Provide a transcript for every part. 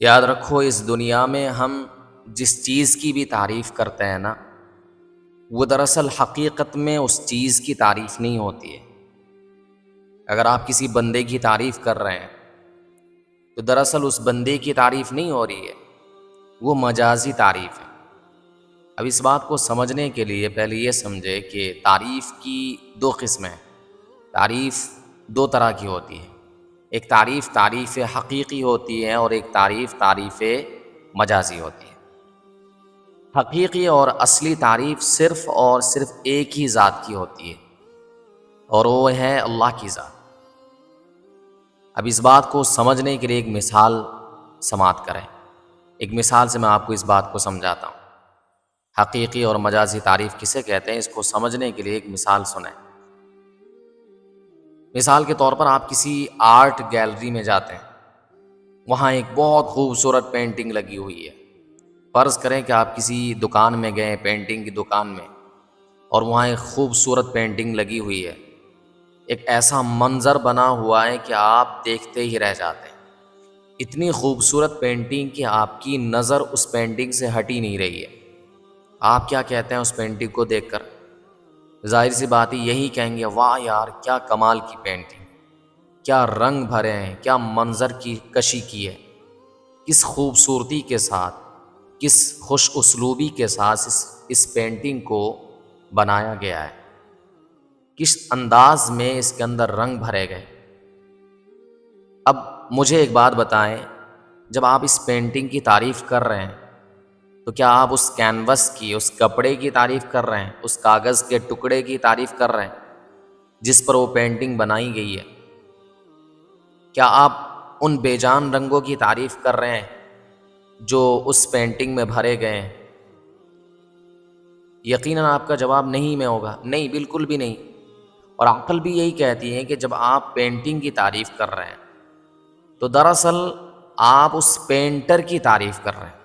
یاد رکھو اس دنیا میں ہم جس چیز کی بھی تعریف کرتے ہیں نا، وہ دراصل حقیقت میں اس چیز کی تعریف نہیں ہوتی ہے۔ اگر آپ کسی بندے کی تعریف کر رہے ہیں تو دراصل اس بندے کی تعریف نہیں ہو رہی ہے، وہ مجازی تعریف ہے۔ اب اس بات کو سمجھنے کے لیے پہلے یہ سمجھے کہ تعریف کی دو قسمیں ہیں۔ تعریف دو طرح کی ہوتی ہے، ایک تعریف تعریف حقیقی ہوتی ہے اور ایک تعریف مجازی ہوتی ہے۔ حقیقی اور اصلی تعریف صرف اور صرف ایک ہی ذات کی ہوتی ہے، اور وہ ہے اللہ کی ذات۔ اب اس بات کو سمجھنے کے لیے ایک مثال سماعت کریں۔ ایک مثال سے میں آپ کو اس بات کو سمجھاتا ہوں۔ حقیقی اور مجازی تعریف کسے کہتے ہیں، اس کو سمجھنے کے لیے ایک مثال سنیں۔ مثال کے طور پر آپ کسی آرٹ گیلری میں جاتے ہیں، وہاں ایک بہت خوبصورت پینٹنگ لگی ہوئی ہے۔ فرض کریں کہ آپ کسی دکان میں گئے، پینٹنگ کی دکان میں، اور وہاں ایک خوبصورت پینٹنگ لگی ہوئی ہے۔ ایک ایسا منظر بنا ہوا ہے کہ آپ دیکھتے ہی رہ جاتے ہیں۔ اتنی خوبصورت پینٹنگ کہ آپ کی نظر اس پینٹنگ سے ہٹ ہی نہیں رہی ہے۔ آپ کیا کہتے ہیں اس پینٹنگ کو دیکھ کر؟ ظاہر سی بات ہے یہی کہیں گے، واہ یار کیا کمال کی پینٹنگ، کیا رنگ بھرے ہیں، کیا منظر کی کشی کی ہے، کس خوبصورتی کے ساتھ، کس خوش اسلوبی کے ساتھ اس پینٹنگ کو بنایا گیا ہے، کس انداز میں اس کے اندر رنگ بھرے گئے۔ اب مجھے ایک بات بتائیں، جب آپ اس پینٹنگ کی تعریف کر رہے ہیں تو کیا آپ اس کینوس کی، اس کپڑے کی تعریف کر رہے ہیں، اس کاغذ کے ٹکڑے کی تعریف کر رہے ہیں جس پر وہ پینٹنگ بنائی گئی ہے؟ کیا آپ ان بے جان رنگوں کی تعریف کر رہے ہیں جو اس پینٹنگ میں بھرے گئے ہیں؟ یقیناً آپ کا جواب نہیں میں ہوگا، نہیں، بالکل بھی نہیں۔ اور عقل بھی یہی کہتی ہے کہ جب آپ پینٹنگ کی تعریف کر رہے ہیں تو دراصل آپ اس پینٹر کی تعریف کر رہے ہیں،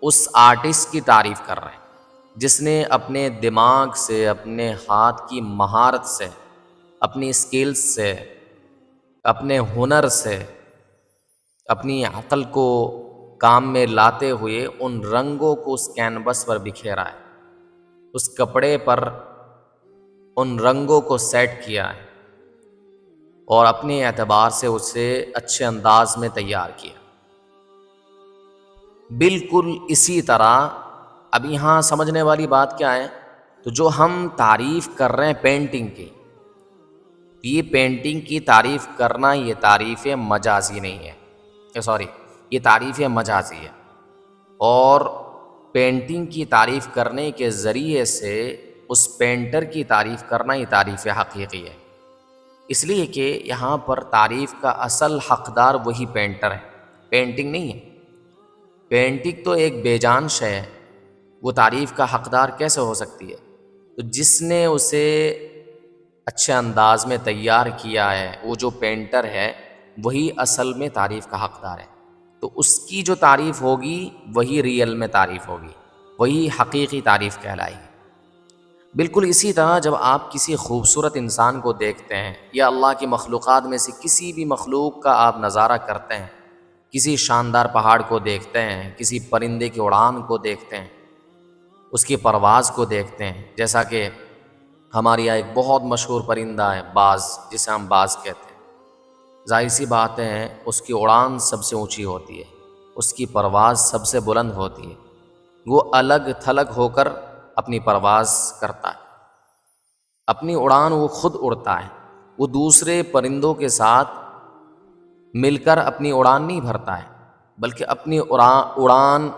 اس آرٹسٹ کی تعریف کر رہے ہیں جس نے اپنے دماغ سے، اپنے ہاتھ کی مہارت سے، اپنی اسکلز سے، اپنے ہنر سے، اپنی عقل کو کام میں لاتے ہوئے ان رنگوں کو اس کینوس پر بکھیرا ہے، اس کپڑے پر ان رنگوں کو سیٹ کیا ہے اور اپنے اعتبار سے اسے اچھے انداز میں تیار کیا۔ بالکل اسی طرح اب یہاں سمجھنے والی بات کیا ہے، تو جو ہم تعریف کر رہے ہیں پینٹنگ کی، یہ پینٹنگ کی تعریف کرنا یہ تعریف مجازی نہیں ہے، یہ تعریف مجازی ہے، اور پینٹنگ کی تعریف کرنے کے ذریعے سے اس پینٹر کی تعریف کرنا یہ تعریف حقیقی ہے۔ اس لیے کہ یہاں پر تعریف کا اصل حقدار وہی پینٹر ہے، پینٹنگ نہیں ہے۔ پینٹنگ تو ایک بے جان شے ہے، وہ تعریف کا حقدار کیسے ہو سکتی ہے؟ تو جس نے اسے اچھے انداز میں تیار کیا ہے، وہ جو پینٹر ہے وہی اصل میں تعریف کا حقدار ہے، تو اس کی جو تعریف ہوگی وہی ریئل میں تعریف ہوگی، وہی حقیقی تعریف کہلائے گی۔ بالکل اسی طرح جب آپ کسی خوبصورت انسان کو دیکھتے ہیں یا اللہ کی مخلوقات میں سے کسی بھی مخلوق کا آپ نظارہ کرتے ہیں، کسی شاندار پہاڑ کو دیکھتے ہیں، کسی پرندے کی اڑان کو دیکھتے ہیں، اس کی پرواز کو دیکھتے ہیں، جیسا کہ ہمارے یہاں ایک بہت مشہور پرندہ ہے باز، جسے ہم باز کہتے ہیں۔ ظاہر سی بات ہے اس کی اڑان سب سے اونچی ہوتی ہے، اس کی پرواز سب سے بلند ہوتی ہے، وہ الگ تھلگ ہو کر اپنی پرواز کرتا ہے، اپنی اڑان وہ خود اڑتا ہے، وہ دوسرے پرندوں کے ساتھ مل کر اپنی اڑان نہیں بھرتا ہے، بلکہ اپنی اڑان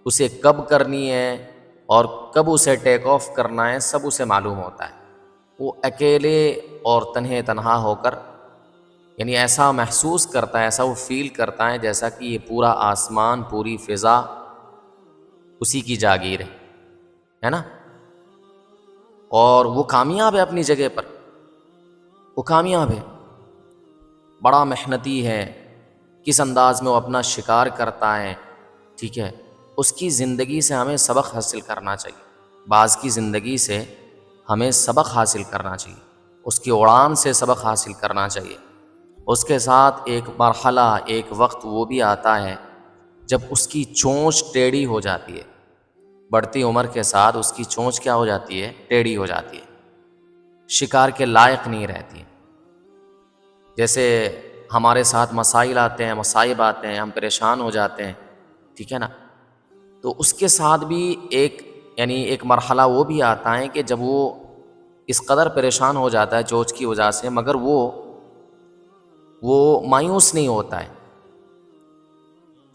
اسے کب کرنی ہے اور کب اسے ٹیک آف کرنا ہے سب اسے معلوم ہوتا ہے۔ وہ اکیلے اور تنہا ہو کر یعنی ایسا محسوس کرتا ہے، ایسا وہ فیل کرتا ہے جیسا کہ یہ پورا آسمان، پوری فضا اسی کی جاگیر ہے نا۔ اور وہ کامیاب ہے اپنی جگہ پر، وہ کامیاب ہے، بڑا محنتی ہے، کس انداز میں وہ اپنا شکار کرتا ہے، ٹھیک ہے۔ اس کی زندگی سے ہمیں سبق حاصل کرنا چاہیے، باز کی زندگی سے ہمیں سبق حاصل کرنا چاہیے، اس کی اڑان سے سبق حاصل کرنا چاہیے۔ اس کے ساتھ ایک مرحلہ، ایک وقت وہ بھی آتا ہے جب اس کی چونچ ٹیڑھی ہو جاتی ہے، بڑھتی عمر کے ساتھ اس کی چونچ کیا ہو جاتی ہے؟ ٹیڑھی ہو جاتی ہے، شکار کے لائق نہیں رہتی۔ جیسے ہمارے ساتھ مسائل آتے ہیں، مصائب آتے ہیں، ہم پریشان ہو جاتے ہیں، ٹھیک ہے نا؟ تو اس کے ساتھ بھی ایک مرحلہ وہ بھی آتا ہے کہ جب وہ اس قدر پریشان ہو جاتا ہے چونچ کی وجہ سے، مگر وہ مایوس نہیں ہوتا ہے،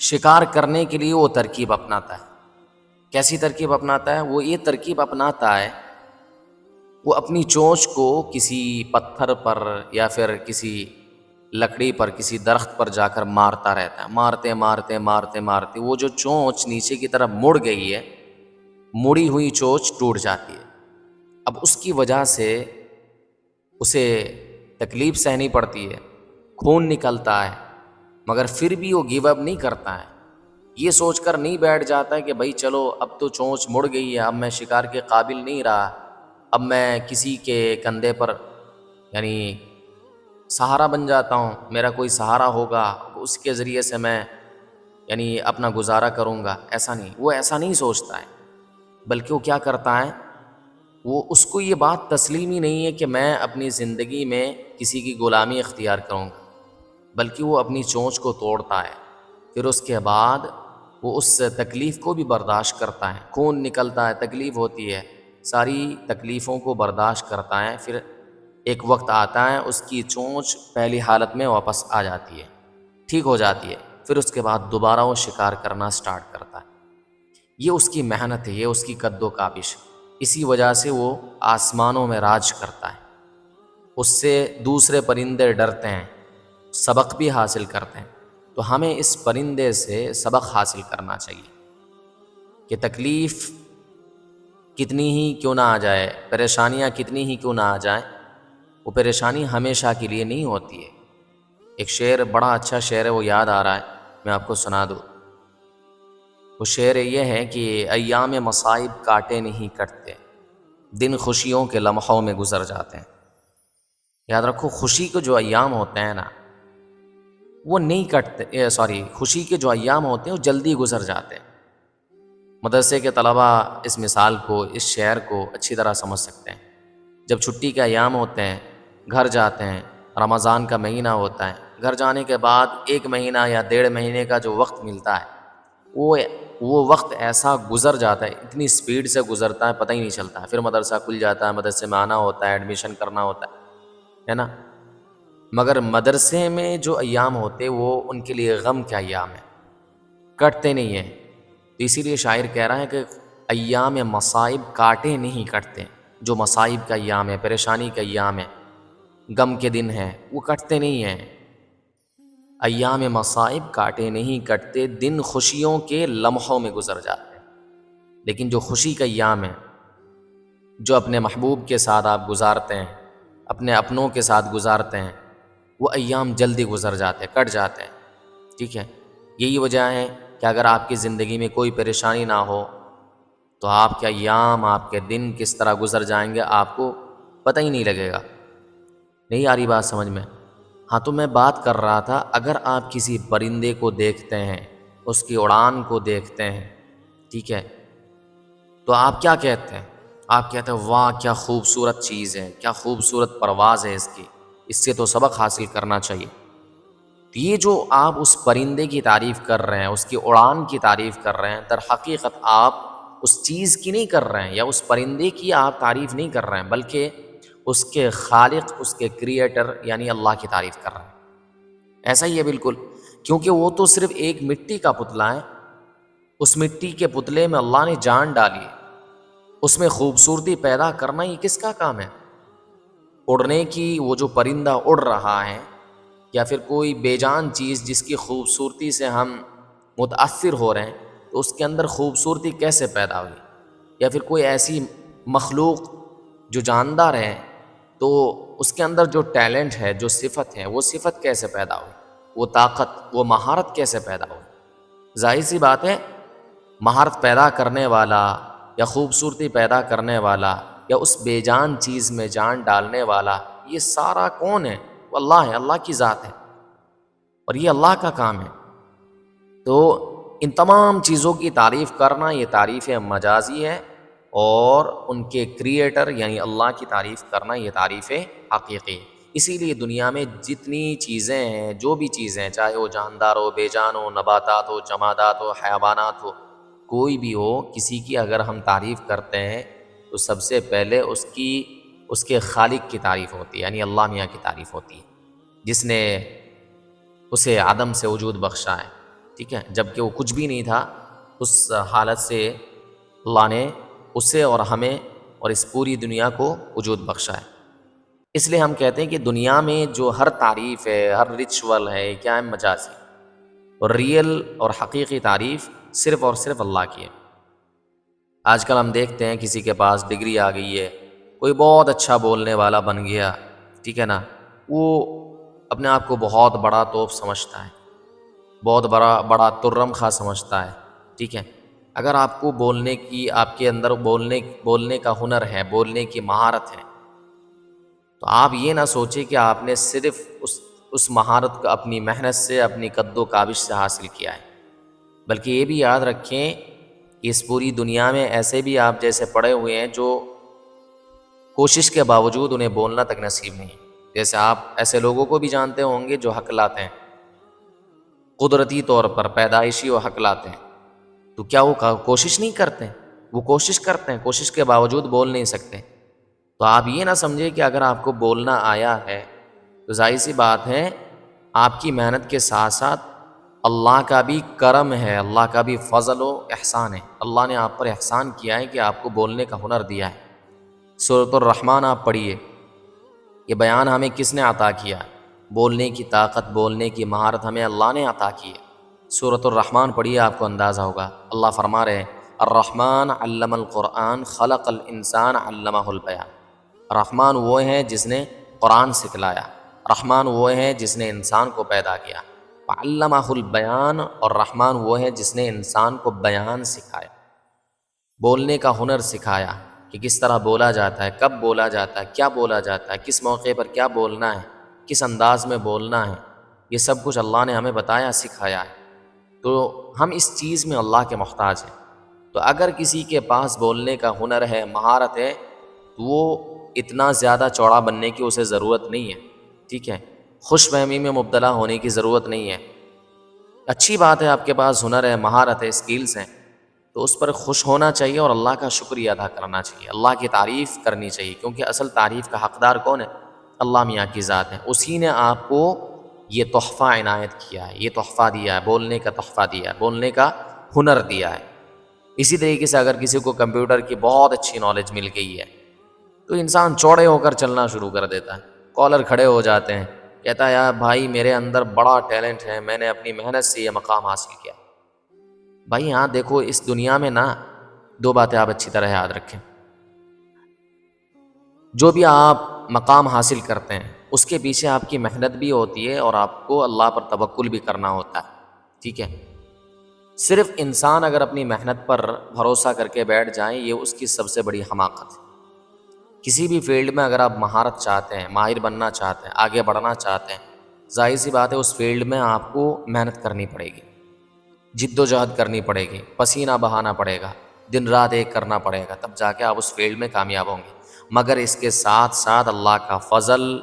شکار کرنے کے لیے وہ ترکیب اپناتا ہے۔ کیسی ترکیب اپناتا ہے؟ وہ یہ ترکیب اپناتا ہے، وہ اپنی چونچ کو کسی پتھر پر یا پھر کسی لکڑی پر، کسی درخت پر جا کر مارتا رہتا ہے، مارتے مارتے مارتے مارتے وہ جو چونچ نیچے کی طرف مڑ گئی ہے، مڑی ہوئی چونچ ٹوٹ جاتی ہے۔ اب اس کی وجہ سے اسے تکلیف سہنی پڑتی ہے، خون نکلتا ہے، مگر پھر بھی وہ گیو اپ نہیں کرتا ہے۔ یہ سوچ کر نہیں بیٹھ جاتا ہے کہ بھائی چلو اب تو چونچ مڑ گئی ہے، اب میں شکار کے قابل نہیں رہا، اب میں کسی کے کندھے پر سہارا بن جاتا ہوں، میرا کوئی سہارا ہوگا، اس کے ذریعے سے میں اپنا گزارا کروں گا۔ ایسا نہیں، وہ ایسا نہیں سوچتا ہے، بلکہ وہ کیا کرتا ہے، وہ اس کو یہ بات تسلیم ہی نہیں ہے کہ میں اپنی زندگی میں کسی کی غلامی اختیار کروں گا، بلکہ وہ اپنی چونچ کو توڑتا ہے، پھر اس کے بعد وہ اس تکلیف کو بھی برداشت کرتا ہے، خون نکلتا ہے، تکلیف ہوتی ہے، ساری تکلیفوں کو برداشت کرتا ہے، پھر ایک وقت آتا ہے اس کی چونچ پہلی حالت میں واپس آ جاتی ہے، ٹھیک ہو جاتی ہے، پھر اس کے بعد دوبارہ وہ شکار کرنا سٹارٹ کرتا ہے۔ یہ اس کی محنت ہے، یہ اس کی قد و کابش، اسی وجہ سے وہ آسمانوں میں راج کرتا ہے، اس سے دوسرے پرندے ڈرتے ہیں، سبق بھی حاصل کرتے ہیں۔ تو ہمیں اس پرندے سے سبق حاصل کرنا چاہیے کہ تکلیف کتنی ہی کیوں نہ آ جائے، پریشانیاں کتنی ہی کیوں نہ آ جائیں، وہ پریشانی ہمیشہ کے لیے نہیں ہوتی ہے۔ ایک شعر، بڑا اچھا شعر ہے، وہ یاد آ رہا ہے، میں آپ کو سنا دوں۔ وہ شعر یہ ہے کہ ایام مصائب کاٹے نہیں کٹتے، دن خوشیوں کے لمحوں میں گزر جاتے ہیں۔ یاد رکھو، خوشی کے جو ایام ہوتے ہیں نا وہ نہیں کٹتے، خوشی کے جو ایام ہوتے ہیں وہ جلدی گزر جاتے ہیں۔ مدرسے کے طلبہ اس مثال کو، اس شعر کو اچھی طرح سمجھ سکتے ہیں۔ جب چھٹی کے ایام ہوتے ہیں، گھر جاتے ہیں، رمضان کا مہینہ ہوتا ہے، گھر جانے کے بعد 1 مہینہ یا 1.5 مہینے کا جو وقت ملتا ہے، وہ وقت ایسا گزر جاتا ہے، اتنی سپیڈ سے گزرتا ہے، پتہ ہی نہیں چلتا ہے۔ پھر مدرسہ کھل جاتا ہے، مدرسے میں آنا ہوتا ہے، ایڈمیشن کرنا ہوتا ہے نا؟ مگر مدرسے میں جو ایام ہوتے وہ ان کے لیے غم کے ایام ہیں، کٹتے نہیں ہیں۔ تو اسی لیے شاعر کہہ رہا ہے کہ ایام مصائب کاٹے نہیں کٹتے، جو مصائب کا ایام ہے، پریشانی کا ایام ہے، غم کے دن ہیں، وہ کٹتے نہیں ہیں۔ ایام مصائب کاٹے نہیں کٹتے، دن خوشیوں کے لمحوں میں گزر جاتے ہیں۔ لیکن جو خوشی کا ایام ہے، جو اپنے محبوب کے ساتھ آپ گزارتے ہیں، اپنے اپنوں کے ساتھ گزارتے ہیں، وہ ایام جلدی گزر جاتے ہیں، کٹ جاتے ہیں، ٹھیک ہے؟ یہی وجہ ہے کہ اگر آپ کی زندگی میں کوئی پریشانی نہ ہو تو آپ کے ایام، آپ کے دن کس طرح گزر جائیں گے آپ کو پتہ ہی نہیں لگے گا۔ نہیں آ رہی بات سمجھ میں؟ ہاں، تو میں بات کر رہا تھا، اگر آپ کسی پرندے کو دیکھتے ہیں، اس کی اڑان کو دیکھتے ہیں، ٹھیک ہے، تو آپ کیا کہتے ہیں؟ آپ کہتے ہیں واہ کیا خوبصورت چیز ہے، کیا خوبصورت پرواز ہے اس سے تو سبق حاصل کرنا چاہیے۔ تو یہ جو آپ اس پرندے کی تعریف کر رہے ہیں، اس کی اڑان کی تعریف کر رہے ہیں، در حقیقت آپ اس چیز کی نہیں کر رہے ہیں، یا اس پرندے کی آپ تعریف نہیں کر رہے ہیں، بلکہ اس کے خالق، اس کے کریٹر یعنی اللہ کی تعریف کر رہے ہیں۔ ایسا ہی ہے بالکل، کیونکہ وہ تو صرف ایک مٹی کا پتلا ہے، اس مٹی کے پتلے میں اللہ نے جان ڈالی، اس میں خوبصورتی پیدا کرنا یہ کس کا کام ہے؟ اڑنے کی، وہ جو پرندہ اڑ رہا ہے، یا پھر کوئی بے جان چیز جس کی خوبصورتی سے ہم متاثر ہو رہے ہیں، تو اس کے اندر خوبصورتی کیسے پیدا ہوئی؟ یا پھر کوئی ایسی مخلوق جو جاندار ہے، تو اس کے اندر جو ٹیلنٹ ہے، جو صفت ہے، وہ صفت کیسے پیدا ہوئی؟ وہ طاقت، وہ مہارت کیسے پیدا ہوئی؟ ظاہر سی بات ہے، مہارت پیدا کرنے والا یا خوبصورتی پیدا کرنے والا یا اس بے جان چیز میں جان ڈالنے والا، یہ سارا کون ہے؟ وہ اللہ ہے، اللہ کی ذات ہے، اور یہ اللہ کا کام ہے۔ تو ان تمام چیزوں کی تعریف کرنا یہ تعریف مجازی ہے، اور ان کے کریٹر یعنی اللہ کی تعریف کرنا یہ تعریف حقیقی ہے۔ اسی لیے دنیا میں جتنی چیزیں ہیں، جو بھی چیزیں ہیں، چاہے وہ جاندار ہو، بے جان ہو، نباتات ہو، جمادات ہو، حیوانات ہو، کوئی بھی ہو، کسی کی اگر ہم تعریف کرتے ہیں تو سب سے پہلے اس کے خالق کی تعریف ہوتی ہے، یعنی اللہ میاں کی تعریف ہوتی ہے، جس نے اسے عدم سے وجود بخشا ہے، ٹھیک ہے، جب کہ وہ کچھ بھی نہیں تھا، اس حالت سے اللہ نے اسے اور ہمیں اور اس پوری دنیا کو وجود بخشا ہے۔ اس لیے ہم کہتے ہیں کہ دنیا میں جو ہر تعریف ہے، ہر ریچول ہے، کیا ہے؟ مجازی، اور ریئل اور حقیقی تعریف صرف اور صرف اللہ کی ہے۔ آج کل ہم دیکھتے ہیں کسی کے پاس ڈگری آ گئی ہے، کوئی بہت اچھا بولنے والا بن گیا، ٹھیک ہے نا، وہ اپنے آپ کو بہت بڑا توپ سمجھتا ہے، بہت بڑا ترم خواہ سمجھتا ہے، ٹھیک ہے۔ اگر آپ کو بولنے کی، آپ کے اندر بولنے کا ہنر ہے، بولنے کی مہارت ہے، تو آپ یہ نہ سوچیں کہ آپ نے صرف اس مہارت کو اپنی محنت سے، اپنی قد و کاوش سے حاصل کیا ہے، بلکہ یہ بھی یاد رکھیں کہ اس پوری دنیا میں ایسے بھی آپ جیسے پڑے ہوئے ہیں جو کوشش کے باوجود انہیں بولنا تک نصیب نہیں ہے۔ جیسے آپ ایسے لوگوں کو بھی جانتے ہوں گے جو حق لاتے ہیں، قدرتی طور پر پیدائشی وہ حق لاتے ہیں، تو کیا وہ کوشش نہیں کرتے؟ وہ کوشش کرتے ہیں، کوشش کے باوجود بول نہیں سکتے۔ تو آپ یہ نہ سمجھے کہ اگر آپ کو بولنا آیا ہے تو ظاہر سی بات ہے آپ کی محنت کے ساتھ ساتھ اللہ کا بھی کرم ہے، اللہ کا بھی فضل و احسان ہے، اللہ نے آپ پر احسان کیا ہے کہ آپ کو بولنے کا ہنر دیا ہے۔ سورۃ الرحمن آپ پڑھیے، یہ بیان ہمیں کس نے عطا کیا؟ بولنے کی طاقت، بولنے کی مہارت ہمیں اللہ نے عطا کی ہے۔ سورۃ الرحمن پڑھیے، آپ کو اندازہ ہوگا، اللہ فرما رہے ہیں الرحمن علم القرآن خلق الانسان علمہ البیان۔ رحمان وہ ہے جس نے قرآن سکھلایا، رحمان وہ ہے جس نے انسان کو پیدا کیا، علمہ البیان، اور رحمان وہ ہے جس نے انسان کو بیان سکھایا، بولنے کا ہنر سکھایا کہ کس طرح بولا جاتا ہے، کب بولا جاتا ہے، کیا بولا جاتا ہے، کس موقع پر کیا بولنا ہے، کس انداز میں بولنا ہے، یہ سب کچھ اللہ نے ہمیں بتایا، سکھایا ہے۔ تو ہم اس چیز میں اللہ کے محتاج ہیں۔ تو اگر کسی کے پاس بولنے کا ہنر ہے، مہارت ہے، تو وہ اتنا زیادہ چوڑا بننے کی اسے ضرورت نہیں ہے، ٹھیک ہے، خوش فہمی میں مبتلا ہونے کی ضرورت نہیں ہے۔ اچھی بات ہے آپ کے پاس ہنر ہے، مہارت ہے، اسکلز ہیں، تو اس پر خوش ہونا چاہیے اور اللہ کا شکریہ ادا کرنا چاہیے، اللہ کی تعریف کرنی چاہیے، کیونکہ اصل تعریف کا حقدار کون ہے؟ اللہ میاں کی ذات ہے، اسی نے آپ کو یہ تحفہ عنایت کیا ہے، یہ تحفہ دیا ہے، بولنے کا تحفہ دیا ہے، بولنے کا ہنر دیا ہے۔ اسی طریقے سے اگر کسی کو کمپیوٹر کی بہت اچھی نالج مل گئی ہے تو انسان چوڑے ہو کر چلنا شروع کر دیتا ہے، کالر کھڑے ہو جاتے ہیں، کہتا ہے یار بھائی میرے اندر بڑا ٹیلنٹ ہے، میں نے اپنی محنت سے یہ مقام حاصل کیا۔ بھائی ہاں دیکھو، اس دنیا میں نا دو باتیں آپ اچھی طرح یاد رکھیں، جو بھی آپ مقام حاصل کرتے ہیں اس کے پیچھے آپ کی محنت بھی ہوتی ہے اور آپ کو اللہ پر توکل بھی کرنا ہوتا ہے، ٹھیک ہے۔ صرف انسان اگر اپنی محنت پر بھروسہ کر کے بیٹھ جائیں، یہ اس کی سب سے بڑی حماقت ہے۔ کسی بھی فیلڈ میں اگر آپ مہارت چاہتے ہیں، ماہر بننا چاہتے ہیں، آگے بڑھنا چاہتے ہیں، ظاہر سی بات ہے اس فیلڈ میں آپ کو محنت کرنی پڑے گی، جد و جہد کرنی پڑے گی، پسینہ بہانا پڑے گا، دن رات ایک کرنا پڑے گا، تب جا کے آپ اس فیلڈ میں کامیاب ہوں گے۔ مگر اس کے ساتھ ساتھ اللہ کا فضل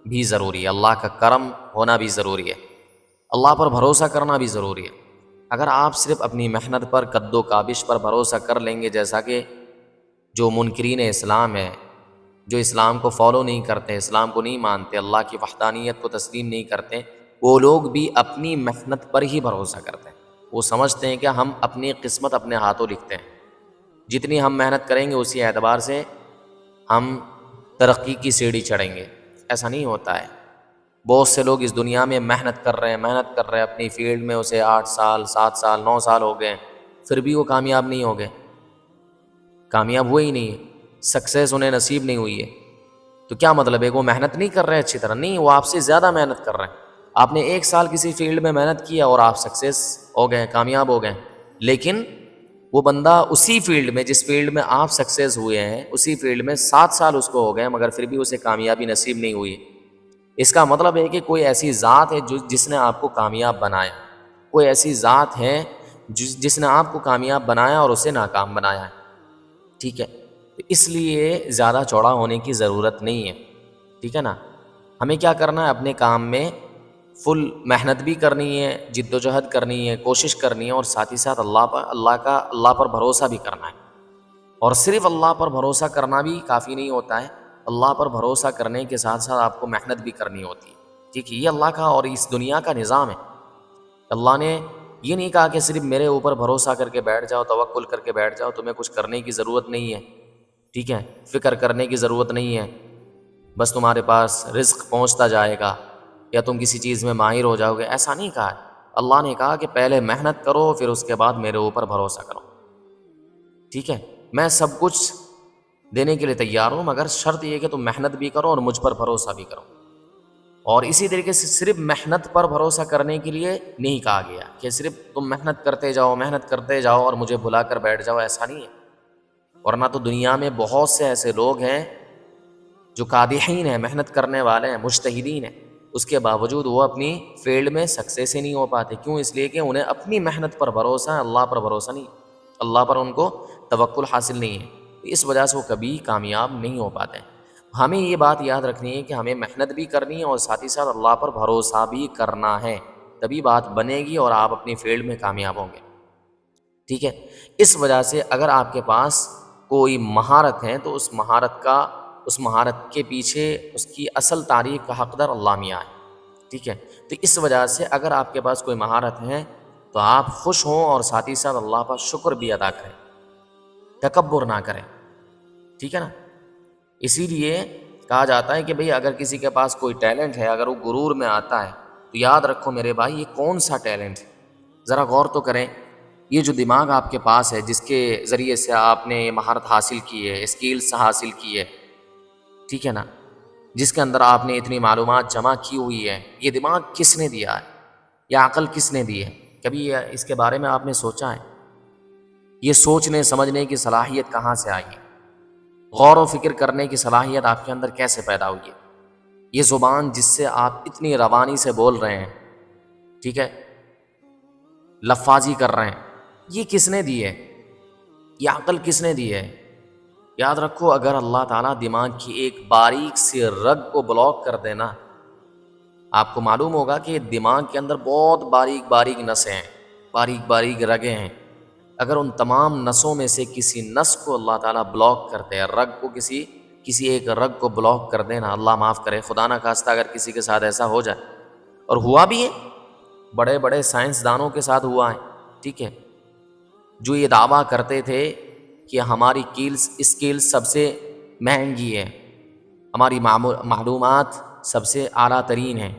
بھی ضروری ہے، اللہ کا کرم ہونا بھی ضروری ہے، اللہ پر بھروسہ کرنا بھی ضروری ہے۔ اگر آپ صرف اپنی محنت پر، قد و کاوش پر بھروسہ کر لیں گے، جیسا کہ جو منکرین اسلام ہے، جو اسلام کو فالو نہیں کرتے، اسلام کو نہیں مانتے، اللہ کی وحدانیت کو تسلیم نہیں کرتے، وہ لوگ بھی اپنی محنت پر ہی بھروسہ کرتے ہیں۔ وہ سمجھتے ہیں کہ ہم اپنی قسمت اپنے ہاتھوں لکھتے ہیں، جتنی ہم محنت کریں گے اسی اعتبار سے ہم ترقی کی سیڑھی چڑھیں گے۔ ایسا نہیں ہوتا ہے۔ بہت سے لوگ اس دنیا میں محنت کر رہے ہیں اپنی فیلڈ میں، اسے 8 سال 7 سال 9 سال ہو گئے، پھر بھی وہ کامیاب نہیں ہو گئے، کامیاب ہوئے ہی نہیں ہے، سکسیس انہیں نصیب نہیں ہوئی ہے۔ تو کیا مطلب ہے؟ وہ محنت نہیں کر رہے اچھی طرح؟ نہیں، وہ آپ سے زیادہ محنت کر رہے ہیں۔ آپ نے 1 سال کسی فیلڈ میں محنت کیا اور آپ سکسیس ہو گئے، کامیاب ہو گئے، لیکن وہ بندہ اسی فیلڈ میں، جس فیلڈ میں آپ سکسیس ہوئے ہیں، اسی فیلڈ میں 7 سال اس کو ہو گئے، مگر پھر بھی اسے کامیابی نصیب نہیں ہوئی۔ اس کا مطلب ہے کہ کوئی ایسی ذات ہے جس نے آپ کو کامیاب بنایا، کوئی ایسی ذات ہے جس نے آپ کو کامیاب بنایا اور اسے ناکام بنایا ہے، ٹھیک ہے؟ تو اس لیے زیادہ چوڑا ہونے کی ضرورت نہیں ہے، ٹھیک ہے نا؟ ہمیں کیا کرنا ہے، اپنے کام میں فل محنت بھی کرنی ہے، جد و جہد کرنی ہے، کوشش کرنی ہے، اور ساتھ ہی ساتھ اللہ پر بھروسہ بھی کرنا ہے۔ اور صرف اللہ پر بھروسہ کرنا بھی کافی نہیں ہوتا ہے، اللہ پر بھروسہ کرنے کے ساتھ ساتھ آپ کو محنت بھی کرنی ہوتی ہے، ٹھیک ہے؟ یہ اللہ کا اور اس دنیا کا نظام ہے۔ اللہ نے یہ نہیں کہا کہ صرف میرے اوپر بھروسہ کر کے بیٹھ جاؤ، توکل کر کے بیٹھ جاؤ، تمہیں کچھ کرنے کی ضرورت نہیں ہے، ٹھیک ہے؟ فکر کرنے کی ضرورت نہیں ہے، بس تمہارے پاس رزق پہنچتا جائے گا یا تم کسی چیز میں ماہر ہو جاؤ گے، ایسا نہیں کہا ہے۔ اللہ نے کہا کہ پہلے محنت کرو، پھر اس کے بعد میرے اوپر بھروسہ کرو، ٹھیک ہے؟ میں سب کچھ دینے کے لیے تیار ہوں، مگر شرط یہ کہ تم محنت بھی کرو اور مجھ پر بھروسہ بھی کرو۔ اور اسی طریقے سے صرف محنت پر بھروسہ کرنے کے لیے نہیں کہا گیا کہ صرف تم محنت کرتے جاؤ اور مجھے بھلا کر بیٹھ جاؤ، ایسا نہیں ہے۔ ورنہ تو دنیا میں بہت سے ایسے لوگ ہیں جو قادحین ہیں، محنت کرنے والے ہیں، مجتہدین ہیں، اس کے باوجود وہ اپنی فیلڈ میں سکسیس ہی نہیں ہو پاتے۔ کیوں؟ اس لیے کہ انہیں اپنی محنت پر بھروسہ ہے، اللہ پر بھروسہ نہیں، اللہ پر ان کو توکل حاصل نہیں ہے، اس وجہ سے وہ کبھی کامیاب نہیں ہو پاتے ہیں۔ ہمیں یہ بات یاد رکھنی ہے کہ ہمیں محنت بھی کرنی ہے اور ساتھ ہی ساتھ اللہ پر بھروسہ بھی کرنا ہے، تبھی بات بنے گی اور آپ اپنی فیلڈ میں کامیاب ہوں گے، ٹھیک ہے؟ اس وجہ سے اگر آپ کے پاس کوئی مہارت ہے تو اس مہارت کے پیچھے اس کی اصل تعریف کا حقدار اللہ میاں ہے، ٹھیک ہے؟ تو اس وجہ سے اگر آپ کے پاس کوئی مہارت ہے تو آپ خوش ہوں اور ساتھ ہی ساتھ اللہ کا شکر بھی ادا کریں، تکبر نہ کریں، ٹھیک ہے نا؟ اسی لیے کہا جاتا ہے کہ بھئی اگر کسی کے پاس کوئی ٹیلنٹ ہے، اگر وہ غرور میں آتا ہے تو یاد رکھو میرے بھائی یہ کون سا ٹیلنٹ ہے، ذرا غور تو کریں۔ یہ جو دماغ آپ کے پاس ہے، جس کے ذریعے سے آپ نے یہ مہارت حاصل کی ہے، اسکلس حاصل کی ہے، ٹھیک ہے نا؟ جس کے اندر آپ نے اتنی معلومات جمع کی ہوئی ہے، یہ دماغ کس نے دیا ہے؟ یہ عقل کس نے دی ہے؟ کبھی اس کے بارے میں آپ نے سوچا ہے؟ یہ سوچنے سمجھنے کی صلاحیت کہاں سے آئی ہے؟ غور و فکر کرنے کی صلاحیت آپ کے اندر کیسے پیدا ہوئی ہے؟ یہ زبان جس سے آپ اتنی روانی سے بول رہے ہیں، ٹھیک ہے، لفاظی کر رہے ہیں، یہ کس نے دی ہے؟ یہ عقل کس نے دی ہے؟ یاد رکھو اگر اللہ تعالیٰ دماغ کی ایک باریک سی رگ کو بلاک کر دینا، آپ کو معلوم ہوگا کہ دماغ کے اندر بہت باریک باریک نسیں ہیں، باریک باریک رگیں ہیں، اگر ان تمام نسوں میں سے کسی نس کو اللہ تعالیٰ بلاک کر دے، رگ کو کسی ایک رگ کو بلاک کر دینا، اللہ معاف کرے، خدا نہ خواستہ اگر کسی کے ساتھ ایسا ہو جائے، اور ہوا بھی ہے، بڑے بڑے سائنسدانوں کے ساتھ ہوا ہے، ٹھیک ہے، جو یہ دعویٰ کرتے تھے کہ ہماری اسکلز سب سے مہنگی ہے، ہماری معلومات سب سے اعلیٰ ترین ہیں،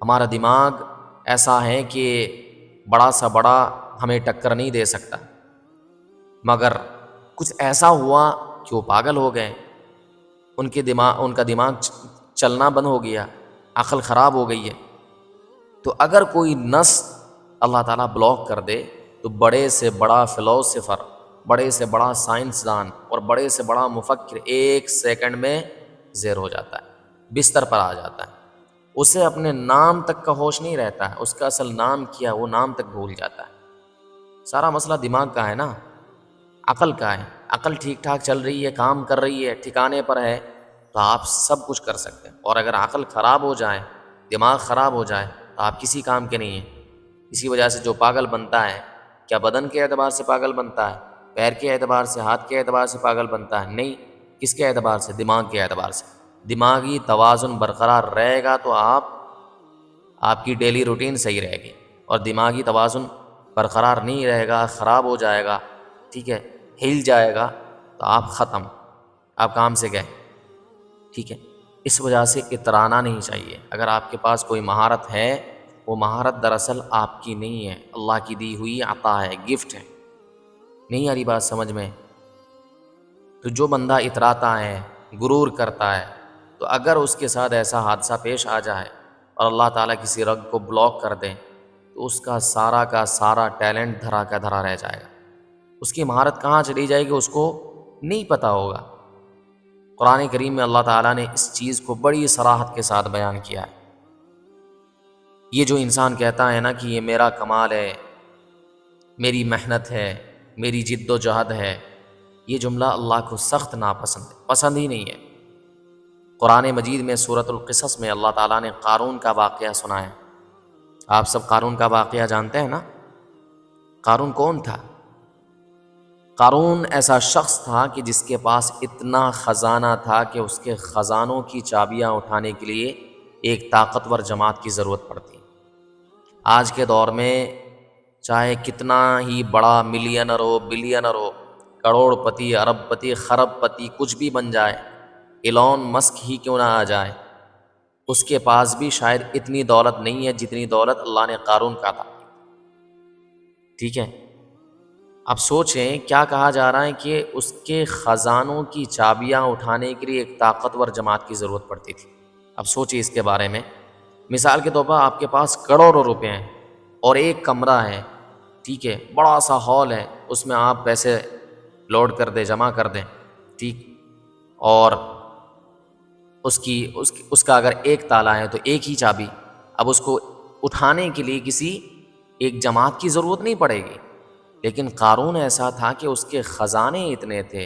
ہمارا دماغ ایسا ہے کہ بڑا سا بڑا ہمیں ٹکر نہیں دے سکتا، مگر کچھ ایسا ہوا کہ وہ پاگل ہو گئے، ان کا دماغ چلنا بند ہو گیا، عقل خراب ہو گئی ہے۔ تو اگر کوئی نس اللہ تعالیٰ بلاک کر دے تو بڑے سے بڑا فلاسفر، بڑے سے بڑا سائنسدان اور بڑے سے بڑا مفکر 1 سیکنڈ میں زیر ہو جاتا ہے، بستر پر آ جاتا ہے، اسے اپنے نام تک کا ہوش نہیں رہتا ہے، اس کا اصل نام کیا وہ نام تک بھول جاتا ہے۔ سارا مسئلہ دماغ کا ہے نا، عقل کا ہے۔ عقل ٹھیک ٹھاک چل رہی ہے، کام کر رہی ہے، ٹھکانے پر ہے تو آپ سب کچھ کر سکتے ہیں، اور اگر عقل خراب ہو جائے، دماغ خراب ہو جائے تو آپ کسی کام کے نہیں ہیں۔ اسی وجہ سے جو پاگل بنتا ہے، کیا بدن کے اعتبار سے پاگل بنتا ہے، پیر کے اعتبار سے، ہاتھ کے اعتبار سے پاگل بنتا ہے؟ نہیں، کس کے اعتبار سے؟ دماغ کے اعتبار سے۔ دماغی توازن برقرار رہے گا تو آپ کی ڈیلی روٹین صحیح رہے گی، اور دماغی توازن برقرار نہیں رہے گا، خراب ہو جائے گا، ٹھیک ہے، ہل جائے گا تو آپ ختم، آپ کام سے گئے، ٹھیک ہے۔ اس وجہ سے اترانا نہیں چاہیے۔ اگر آپ کے پاس کوئی مہارت ہے، وہ مہارت دراصل آپ کی نہیں ہے، اللہ کی دی ہوئی عطا ہے، گفٹ ہے۔ نہیں آ رہی بات سمجھ میں؟ تو جو بندہ اتراتا ہے، غرور کرتا ہے، تو اگر اس کے ساتھ ایسا حادثہ پیش آ جائے اور اللہ تعالیٰ کسی رگ کو بلاک کر دے تو اس کا سارا ٹیلنٹ دھرا کا دھرا رہ جائے گا، اس کی مہارت کہاں چلی جائے گی اس کو نہیں پتہ ہوگا۔ قرآن کریم میں اللہ تعالیٰ نے اس چیز کو بڑی صراحت کے ساتھ بیان کیا ہے۔ یہ جو انسان کہتا ہے نا کہ یہ میرا کمال ہے، میری محنت ہے، میری جد و جہد ہے، یہ جملہ اللہ کو سخت ناپسند ہے، پسند ہی نہیں ہے۔ قرآن مجید میں سورۃ القصص میں اللہ تعالیٰ نے قارون کا واقعہ سنایا۔ آپ سب قارون کا واقعہ جانتے ہیں نا؟ قارون کون تھا؟ قارون ایسا شخص تھا کہ جس کے پاس اتنا خزانہ تھا کہ اس کے خزانوں کی چابیاں اٹھانے کے لیے ایک طاقتور جماعت کی ضرورت پڑتی۔ آج کے دور میں چاہے کتنا ہی بڑا ملینر ہو، بلینر ہو، کروڑ پتی، ارب پتی، خرب پتی، کچھ بھی بن جائے، ایلون مسک ہی کیوں نہ آ جائے، اس کے پاس بھی شاید اتنی دولت نہیں ہے جتنی دولت اللہ نے قارون کا تھا۔ ٹھیک ہے، اب سوچیں کیا کہا جا رہا ہے کہ اس کے خزانوں کی چابیاں اٹھانے کے لیے ایک طاقتور جماعت کی ضرورت پڑتی تھی۔ اب سوچیں اس کے بارے میں، مثال کے طور پر آپ کے پاس کروڑوں روپے ہیں اور ایک کمرہ ہے، ٹھیک ہے، بڑا سا ہال ہے، اس میں آپ پیسے لوڈ کر دیں، جمع کر دیں، ٹھیک، اور اس کا اگر ایک تالا ہے تو ایک ہی چابی، اب اس کو اٹھانے کے لیے کسی ایک جماعت کی ضرورت نہیں پڑے گی۔ لیکن قارون ایسا تھا کہ اس کے خزانے اتنے تھے،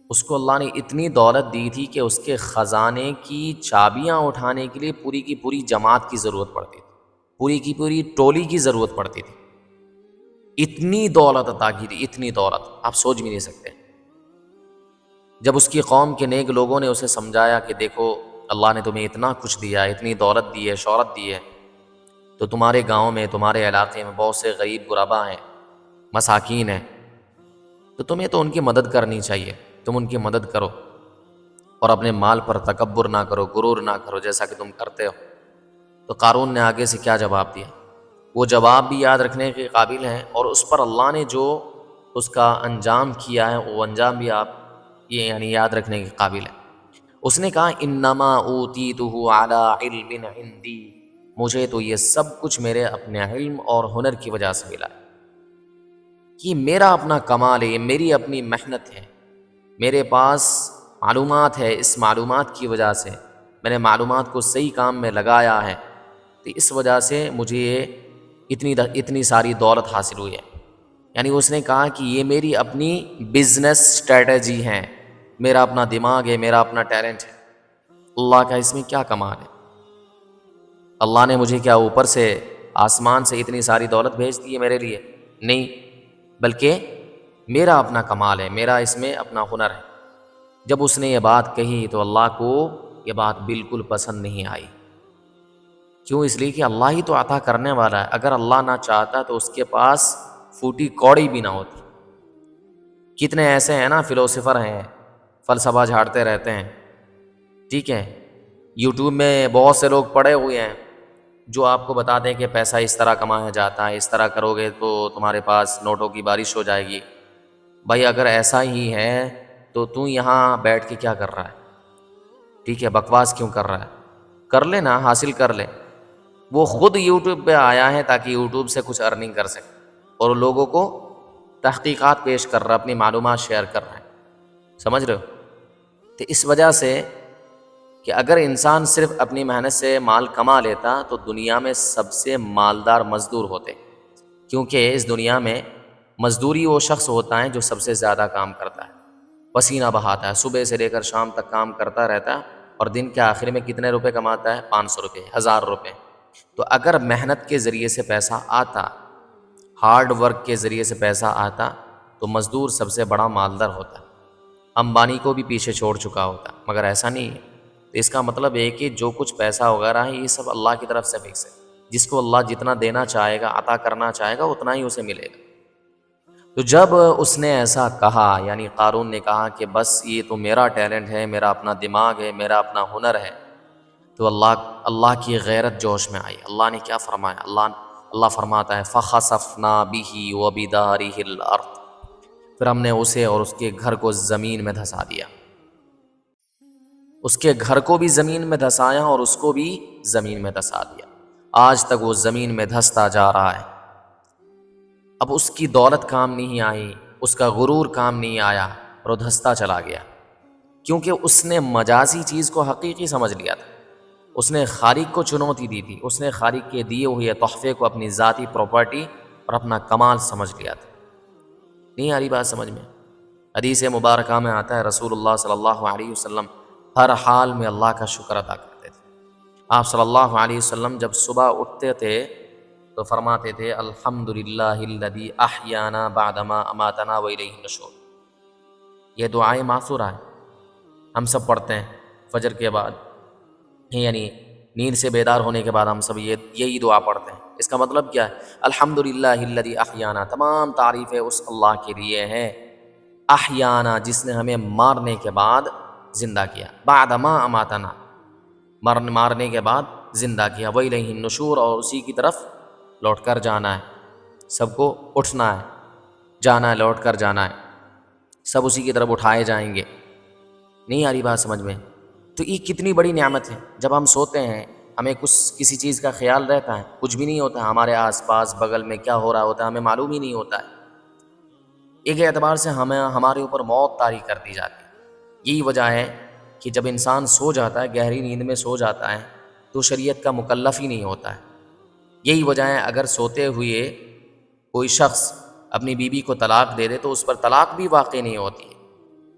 اس کو اللہ نے اتنی دولت دی تھی کہ اس کے خزانے کی چابیاں اٹھانے کے لیے پوری کی پوری جماعت کی ضرورت پڑتی تھی، پوری کی پوری ٹولی کی ضرورت پڑتی تھی۔ اتنی دولت عطا کی تھی، اتنی دولت آپ سوچ بھی نہیں سکتے۔ جب اس کی قوم کے نیک لوگوں نے اسے سمجھایا کہ دیکھو اللہ نے تمہیں اتنا کچھ دیا، اتنی دولت دی ہے، شہرت دی ہے، تو تمہارے گاؤں میں، تمہارے علاقے میں بہت سے غریب غربا ہیں، مساکین ہیں، تو تمہیں تو ان کی مدد کرنی چاہیے، تم ان کی مدد کرو اور اپنے مال پر تکبر نہ کرو، غرور نہ کرو جیسا کہ تم کرتے ہو۔ تو قارون نے آگے سے کیا جواب دیا، وہ جواب بھی یاد رکھنے کے قابل ہیں، اور اس پر اللہ نے جو اس کا انجام کیا ہے وہ انجام بھی آپ یہ یعنی یاد رکھنے کے قابل ہے۔ اس نے کہا انما اوتیتہ علی علم عندی، مجھے تو یہ سب کچھ میرے اپنے علم اور ہنر کی وجہ سے ملا ہے، یہ میرا اپنا کمال ہے، یہ میری اپنی محنت ہے، میرے پاس معلومات ہے، اس معلومات کی وجہ سے میں نے معلومات کو صحیح کام میں لگایا ہے، تو اس وجہ سے مجھے یہ اتنی ساری دولت حاصل ہوئی ہے۔ یعنی اس نے کہا کہ یہ میری اپنی بزنس اسٹریٹجی ہے، میرا اپنا دماغ ہے، میرا اپنا ٹیلنٹ ہے، اللہ کا اس میں کیا کمال ہے؟ اللہ نے مجھے کیا اوپر سے آسمان سے اتنی ساری دولت بھیج دی ہے میرے لیے؟ نہیں، بلکہ میرا اپنا کمال ہے، میرا اس میں اپنا ہنر ہے۔ جب اس نے یہ بات کہی تو اللہ کو یہ بات بالکل پسند نہیں آئی۔ کیوں؟ اس لیے کہ اللہ ہی تو عطا کرنے والا ہے، اگر اللہ نہ چاہتا تو اس کے پاس پھوٹی کوڑی بھی نہ ہوتی۔ کتنے ایسے ہیں نا فلسفر ہیں، فلسفہ جھاڑتے رہتے ہیں، ٹھیک ہے، یوٹیوب میں بہت سے لوگ پڑے ہوئے ہیں جو آپ کو بتا دیں کہ پیسہ اس طرح کمایا جاتا ہے، اس طرح کرو گے تو تمہارے پاس نوٹوں کی بارش ہو جائے گی۔ بھائی اگر ایسا ہی ہے تو یہاں بیٹھ کے کیا کر رہا ہے؟ ٹھیک ہے، بکواس کیوں کر رہا ہے؟ کر لے نا، حاصل کر لے۔ وہ خود یوٹیوب پہ آیا ہے تاکہ یوٹیوب سے کچھ ارننگ کر سکے، اور لوگوں کو تحقیقات پیش کر رہا ہے، اپنی معلومات شیئر کر رہا ہے، سمجھ رہے ہو؟ تو اس وجہ سے کہ اگر انسان صرف اپنی محنت سے مال کما لیتا تو دنیا میں سب سے مالدار مزدور ہوتے، کیونکہ اس دنیا میں مزدوری وہ شخص ہوتا ہے جو سب سے زیادہ کام کرتا ہے، پسینہ بہاتا ہے، صبح سے لے کر شام تک کام کرتا رہتا ہے، اور دن کے آخر میں کتنے روپے کماتا ہے؟ 500 روپے، 1000 روپے۔ تو اگر محنت کے ذریعے سے پیسہ آتا، ہارڈ ورک کے ذریعے سے پیسہ آتا، تو مزدور سب سے بڑا مالدار ہوتا، امبانی کو بھی پیچھے چھوڑ چکا ہوتا، مگر ایسا نہیں ہے۔ تو اس کا مطلب ہے کہ جو کچھ پیسہ وغیرہ ہے یہ سب اللہ کی طرف سے فکس ہے، جس کو اللہ جتنا دینا چاہے گا، عطا کرنا چاہے گا، اتنا ہی اسے ملے گا۔ تو جب اس نے ایسا کہا، یعنی قارون نے کہا کہ بس یہ تو میرا ٹیلنٹ ہے، میرا اپنا دماغ ہے، میرا اپنا ہنر ہے، تو اللہ کی غیرت جوش میں آئی۔ اللہ نے کیا فرمایا؟ اللہ فرماتا ہے فَخَسَفْنَا بِهِ وَبِدَارِهِ الْأَرْضِ، پھر ہم نے اسے اور اس کے گھر کو زمین میں دھسا دیا، اس کے گھر کو بھی زمین میں دھسایا اور اس کو بھی زمین میں دھسا دیا، آج تک وہ زمین میں دھستا جا رہا ہے۔ اب اس کی دولت کام نہیں آئی، اس کا غرور کام نہیں آیا، اور وہ دھستا چلا گیا، کیونکہ اس نے مجازی چیز کو حقیقی سمجھ لیا تھا، اس نے خالق کو چنوتی دی تھی، اس نے خالق کے دیے ہوئے تحفے کو اپنی ذاتی پراپرٹی اور اپنا کمال سمجھ لیا تھا۔ نہیں آ رہی بات سمجھ میں؟ حدیث مبارکہ میں آتا ہے رسول اللہ صلی اللہ علیہ وسلم ہر حال میں اللہ کا شکر ادا کرتے تھے۔ آپ صلی اللہ علیہ وسلم جب صبح اٹھتے تھے تو فرماتے تھے الحمدللہ الذی احیانا بعدما اماتنا والیہ النشور۔ یہ دعائیں ماثورہ ہیں، ہم سب پڑھتے ہیں فجر کے بعد، یعنی نیند سے بیدار ہونے کے بعد ہم سب یہی دعا پڑھتے ہیں۔ اس کا مطلب کیا ہے؟ الحمدللہ الذی احیانا، تمام تعریفیں اس اللہ کے لیے ہیں، احیانا جس نے ہمیں مارنے کے بعد زندہ کیا، بعدما اماتنا مارنے کے بعد زندہ کیا، والیہ النشور اور اسی کی طرف لوٹ کر جانا ہے۔ سب کو اٹھنا ہے، جانا ہے، لوٹ کر جانا ہے، سب اسی کی طرف اٹھائے جائیں گے۔ نہیں آ رہی بات سمجھ میں؟ تو یہ کتنی بڑی نعمت ہے۔ جب ہم سوتے ہیں ہمیں کسی چیز کا خیال رہتا ہے، کچھ بھی نہیں ہوتا ہے، ہمارے آس پاس بغل میں کیا ہو رہا ہوتا ہے ہمیں معلوم ہی نہیں ہوتا ہے۔ ایک اعتبار سے ہمارے اوپر موت طاری کر دی جاتی ہے۔ یہی وجہ ہے کہ جب انسان سو جاتا ہے، گہری نیند میں سو جاتا ہے، تو شریعت کا مکلف ہی نہیں ہوتا ہے۔ یہی وجہ ہے اگر سوتے ہوئے کوئی شخص اپنی بیوی کو طلاق دے دے تو اس پر طلاق بھی واقع نہیں ہوتی ہے۔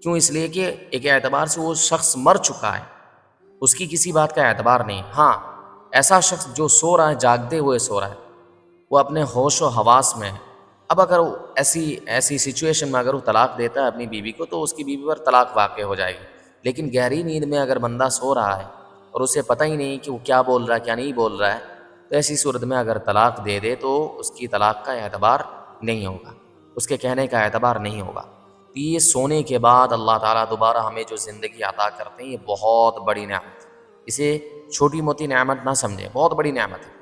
کیوں؟ اس لیے کہ ایک اعتبار سے وہ شخص مر چکا ہے، اس کی کسی بات کا اعتبار نہیں۔ ہاں، ایسا شخص جو سو رہا ہے، جاگتے ہوئے سو رہا ہے، وہ اپنے ہوش و حواس میں ہے۔ اب اگر ایسی سچویشن میں اگر وہ طلاق دیتا ہے اپنی بیوی کو تو اس کی بیوی پر طلاق واقع ہو جائے گی۔ لیکن گہری نیند میں اگر بندہ سو رہا ہے اور اسے پتہ ہی نہیں کہ وہ کیا بول رہا ہے کیا نہیں بول رہا ہے، تو ایسی صورت میں اگر طلاق دے دے تو اس کی طلاق کا اعتبار نہیں ہوگا، اس کے کہنے کا اعتبار نہیں ہوگا۔ تو یہ سونے کے بعد اللہ تعالیٰ دوبارہ ہمیں جو زندگی عطا کرتے ہیں، یہ بہت بڑی نعمت ہے۔ اسے چھوٹی موٹی نعمت نہ سمجھیں، بہت بڑی نعمت ہے۔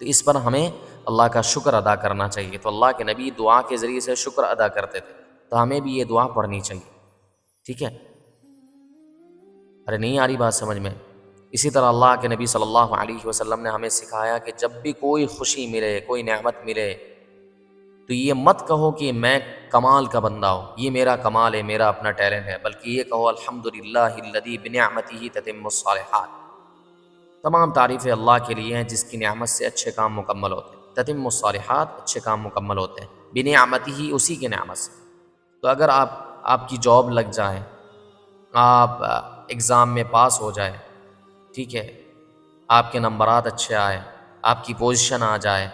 تو اس پر ہمیں اللہ کا شکر ادا کرنا چاہیے۔ تو اللہ کے نبی دعا کے ذریعے سے شکر ادا کرتے تھے، تو ہمیں بھی یہ دعا پڑھنی چاہیے۔ ٹھیک ہے؟ ارے نہیں آ رہی بات سمجھ میں؟ اسی طرح اللہ کے نبی صلی اللہ علیہ وسلم نے ہمیں سکھایا کہ جب بھی کوئی خوشی ملے، کوئی نعمت ملے، تو یہ مت کہو کہ میں کمال کا بندہ ہوں، یہ میرا کمال ہے، میرا اپنا ٹیلنٹ ہے، بلکہ یہ کہو الحمدللہ الذی بنعمتہ تتم الصالحات۔ تمام تعریفیں اللہ کے لیے ہیں جس کی نعمت سے اچھے کام مکمل ہوتے ہیں، تتم الصالحات، اچھے کام مکمل ہوتے ہیں، بنعمتہ، اسی کی نعمت سے۔ تو اگر آپ کی جاب لگ جائے، آپ ایگزام میں پاس ہو جائے، ٹھیک ہے، آپ کے نمبرات اچھے آئے، آپ کی پوزیشن آ جائے،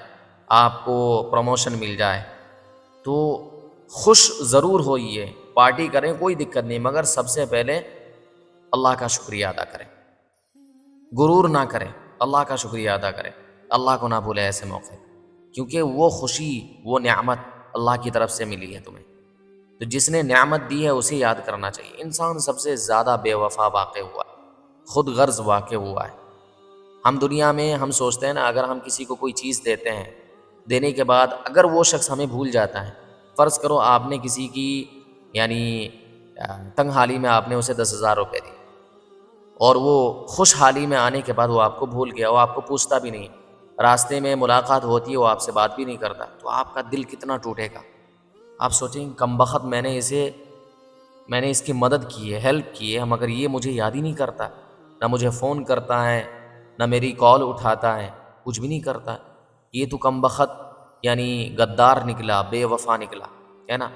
آپ کو پروموشن مل جائے، تو خوش ضرور ہوئیے، پارٹی کریں، کوئی دقت نہیں، مگر سب سے پہلے اللہ کا شکریہ ادا کریں، غرور نہ کریں، اللہ کا شکریہ ادا کریں، اللہ کو نہ بھولیں ایسے موقع، کیونکہ وہ خوشی، وہ نعمت اللہ کی طرف سے ملی ہے تمہیں۔ تو جس نے نعمت دی ہے اسے یاد کرنا چاہیے۔ انسان سب سے زیادہ بے وفا واقع ہوا ہے، خود غرض واقع ہوا ہے۔ ہم دنیا میں ہم سوچتے ہیں نا، اگر ہم کسی کو کوئی چیز دیتے ہیں، دینے کے بعد اگر وہ شخص ہمیں بھول جاتا ہے، فرض کرو آپ نے کسی کی یعنی تنگ حالی میں آپ نے اسے 10,000 روپے دی، اور وہ خوش حالی میں آنے کے بعد وہ آپ کو بھول گیا، وہ آپ کو پوچھتا بھی نہیں، راستے میں ملاقات ہوتی ہے وہ آپ سے بات بھی نہیں کرتا، تو آپ کا دل کتنا ٹوٹے گا۔ آپ سوچیں کم بخت میں نے اس کی مدد کی ہے، ہیلپ کی ہے، مگر یہ مجھے یاد ہی نہیں کرتا، نہ مجھے فون کرتا ہے، نہ میری کال اٹھاتا ہے، کچھ بھی نہیں کرتا، یہ تو کم بخت یعنی غدار نکلا، بے وفا نکلا، ہے نا۔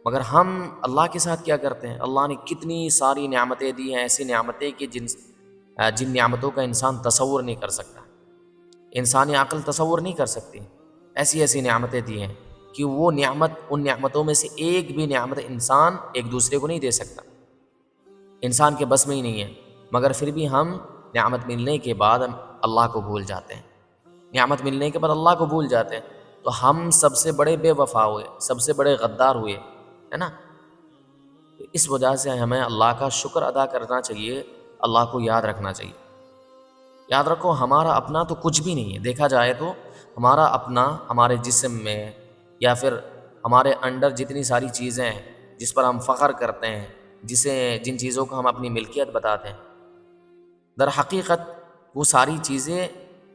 مگر ہم اللہ کے ساتھ کیا کرتے ہیں؟ اللہ نے کتنی ساری نعمتیں دی ہیں، ایسی نعمتیں کہ جن نعمتوں کا انسان تصور نہیں کر سکتا، انسانی عقل تصور نہیں کر سکتی، ایسی ایسی نعمتیں دی ہیں کہ وہ نعمت، ان نعمتوں میں سے ایک بھی نعمت انسان ایک دوسرے کو نہیں دے سکتا، انسان کے بس میں ہی نہیں ہے، مگر پھر بھی ہم نعمت ملنے کے بعد اللہ کو بھول جاتے ہیں، نعمت ملنے کے بعد اللہ کو بھول جاتے ہیں، تو ہم سب سے بڑے بے وفا ہوئے، سب سے بڑے غدار ہوئے، ہے نا۔ اس وجہ سے ہمیں اللہ کا شکر ادا کرنا چاہیے، اللہ کو یاد رکھنا چاہیے۔ یاد رکھو ہمارا اپنا تو کچھ بھی نہیں ہے، دیکھا جائے تو ہمارا اپنا ہمارے جسم میں یا پھر ہمارے انڈر جتنی ساری چیزیں ہیں جس پر ہم فخر کرتے ہیں، جن چیزوں کو ہم اپنی ملکیت بتاتے ہیں، در حقیقت وہ ساری چیزیں